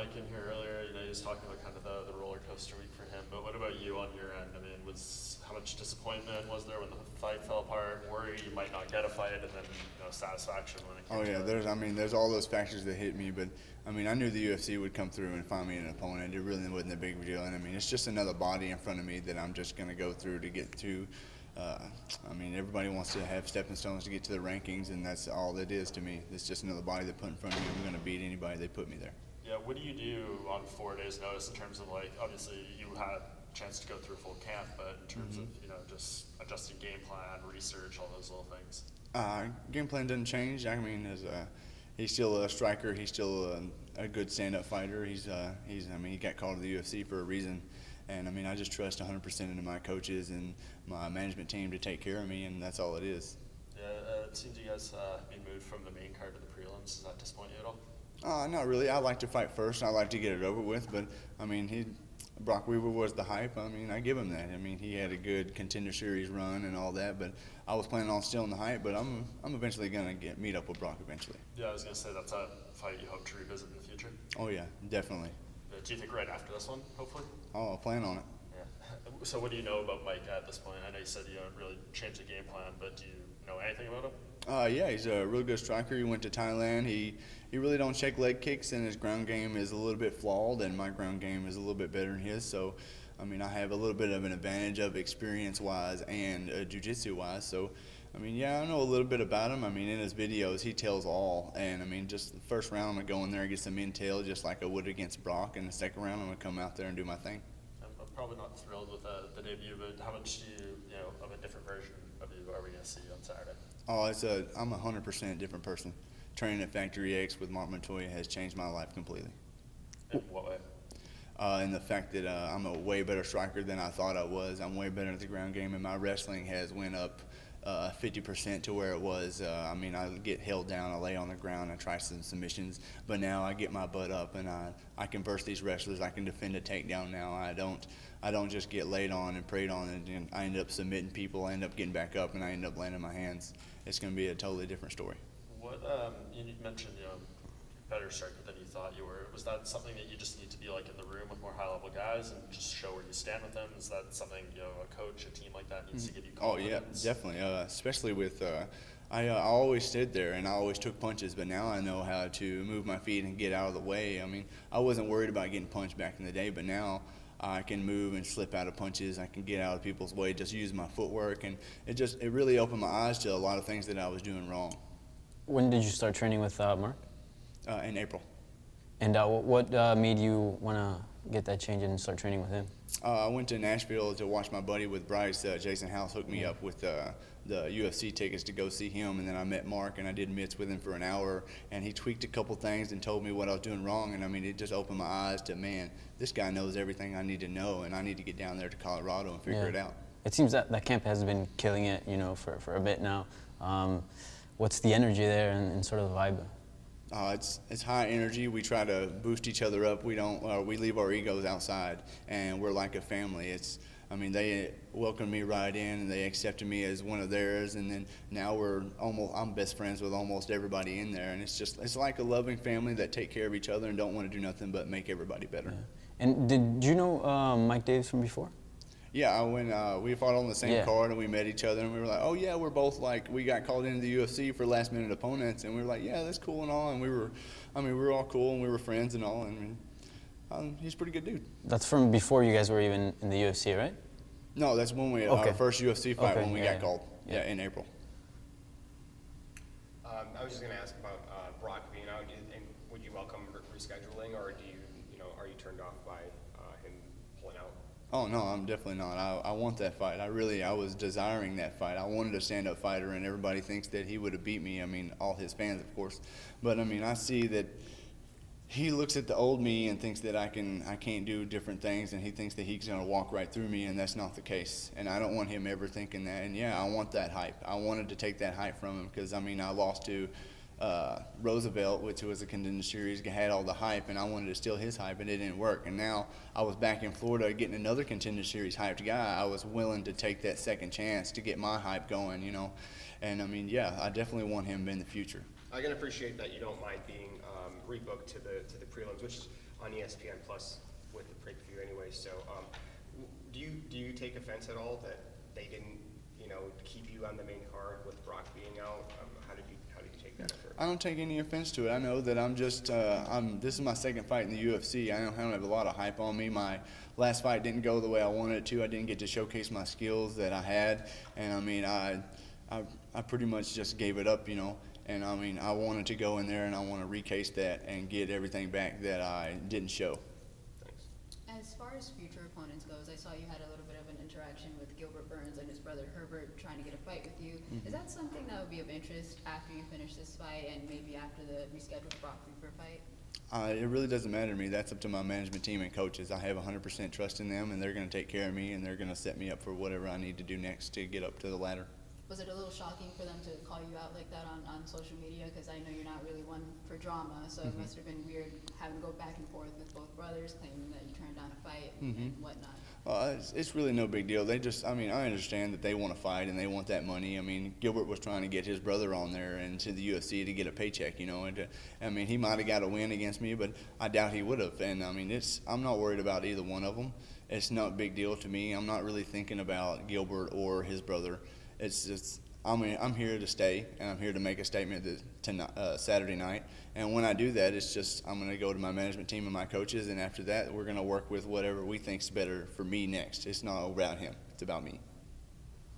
Mike in here earlier. He was talking about kind of the roller coaster week for him. But what about you on your end? I mean, how much disappointment was there when the fight fell apart? Worry you might not get a fight, and then satisfaction when it came. Oh yeah, there's all those factors that hit me, but I mean, I knew the UFC would come through and find me an opponent. It really wasn't a big deal, and I mean, it's just another body in front of me that I'm just gonna go through to get to. I mean, everybody wants to have stepping stones to get to the rankings, and that's all it is to me. It's just another body they put in front of me. I'm going to beat anybody they put me there. Yeah, what do you do on 4 days' notice in terms of, like, obviously you had a chance to go through a full camp, but in terms of, just adjusting game plan, research, all those little things? Game plan doesn't change. I mean, he's still a striker. He's still a good stand-up fighter. He got called to the UFC for a reason. And, I mean, I just trust 100% into my coaches and my management team to take care of me, and that's all it is. Yeah, it seems you guys being moved from the main card to the prelims. Does that disappoint you at all? Not really. I like to fight first. I like to get it over with. But, I mean, Brok Weaver was the hype. I mean, I give him that. I mean, he had a good Contender Series run and all that. But I was planning on stealing the hype. But I'm eventually going to meet up with Brok eventually. Yeah, I was going to say that's a fight you hope to revisit in the future. Oh, yeah, definitely. Do you think right after this one, hopefully? Oh, I plan on it. Yeah. So what do you know about Mike at this point? I know you said you don't really change the game plan, but do you know anything about him? Yeah, he's a real good striker. He went to Thailand. He really don't check leg kicks, and his ground game is a little bit flawed, and my ground game is a little bit better than his. So, I mean, I have a little bit of an advantage of experience-wise and jiu-jitsu-wise. So, I mean, yeah, I know a little bit about him. I mean, in his videos, he tells all. And, I mean, just the first round, I'm going to go in there and get some intel just like I would against Brok. And the second round, I'm going to come out there and do my thing. I'm probably not thrilled with the debut, but how much do you know, of a different version of you are we going to see on Saturday? Oh, I'm a 100% different person. Training at Factory X with Mark Montoya has changed my life completely. In what way? In the fact that I'm a way better striker than I thought I was. I'm way better at the ground game, and my wrestling has went up 50% to where it was. I mean, I get held down, I lay on the ground, I try some submissions, but now I get my butt up and I can verse these wrestlers. I can defend a takedown now. I don't just get laid on and preyed on, and I end up submitting people. I end up getting back up, and I end up landing my hands. It's going to be a totally different story. What you mentioned, better striker than you thought you were. Was that something that you just need to be like in the room with more high-level guys and just show where you stand with them? Is that something a coach, a team like that needs to give you confidence? Oh yeah, definitely. Especially with I always stood there and I always took punches, but now I know how to move my feet and get out of the way. I mean, I wasn't worried about getting punched back in the day, but now I can move and slip out of punches. I can get out of people's way, just use my footwork, and it really opened my eyes to a lot of things that I was doing wrong. When did you start training with Mark? In April. And what made you want to get that change and start training with him? I went to Nashville to watch my buddy with Bryce. Jason House hooked me up with the UFC tickets to go see him, and then I met Mark and I did mitts with him for an hour, and he tweaked a couple things and told me what I was doing wrong, and I mean, it just opened my eyes to, man, this guy knows everything I need to know, and I need to get down there to Colorado and figure it out. It seems that camp has been killing it, for a bit now. What's the energy there and sort of the vibe? It's high energy. We try to boost each other up. We leave our egos outside, and we're like a family. They welcomed me right in, and they accepted me as one of theirs. And then now I'm best friends with almost everybody in there, and it's like a loving family that take care of each other and don't want to do nothing but make everybody better. Yeah. And did you know Mike Davis from before? Yeah, we fought on the same card and we met each other and we were like, oh yeah, we're both like, we got called into the UFC for last minute opponents, and we were like, yeah, that's cool and all, and we were all cool and we were friends and all, and he's a pretty good dude. That's from before you guys were even in the UFC, right? No, that's when our first UFC fight when we got called. Yeah, in April. I was just going to ask about Brok being out, and would you welcome rescheduling, or are you turned off by him pulling out? Oh no, I'm definitely not. I want that fight. I was desiring that fight. I wanted a stand-up fighter, and everybody thinks that he would have beat me. I mean, all his fans, of course. But I mean, I see that he looks at the old me and thinks that I can't do different things, and he thinks that he's gonna walk right through me, and that's not the case. And I don't want him ever thinking that. And yeah, I want that hype. I wanted to take that hype from him because I lost to Roosevelt, which was a Contender Series, had all the hype, and I wanted to steal his hype, and it didn't work. And now I was back in Florida getting another Contender Series hyped guy. I was willing to take that second chance to get my hype going, And I mean, yeah, I definitely want him in the future. I can appreciate that you don't mind being rebooked to the prelims, which on ESPN Plus with the pay-per-view anyway. So, do you take offense at all that they didn't, keep you on the main card with Brok being out? How did you take that effort? I don't take any offense to it. I know that I'm just, this is my second fight in the UFC. I don't have a lot of hype on me. My last fight didn't go the way I wanted it to. I didn't get to showcase my skills that I had. And I mean, I pretty much just gave it up, And I mean, I wanted to go in there and I want to recase that and get everything back that I didn't show. Thanks. As far as future opponents goes, I saw you had a little bit of an interaction with Gilbert Burns and his brother Herbert trying to get a fight with you. Mm-hmm. Is that something that would be of interest after you finish this fight and maybe after the rescheduled Brok Weaver fight? It really doesn't matter to me. That's up to my management team and coaches. I have 100% trust in them, and they're going to take care of me, and they're going to set me up for whatever I need to do next to get up to the ladder. Was it a little shocking for them to call you out like that on social media? Because I know you're not really one for drama, so it must have been weird having to go back and forth with both brothers, claiming that you turned down a fight and whatnot. It's really no big deal. I understand that they want to fight and they want that money. I mean, Gilbert was trying to get his brother on there and to the UFC to get a paycheck, And he might have got a win against me, but I doubt he would have. And I mean, I'm not worried about either one of them. It's not a big deal to me. I'm not really thinking about Gilbert or his brother. It's just, I'm here to stay, and I'm here to make a statement Saturday night. And when I do that, it's just I'm going to go to my management team and my coaches, and after that, we're going to work with whatever we think's better for me next. It's not about him. It's about me.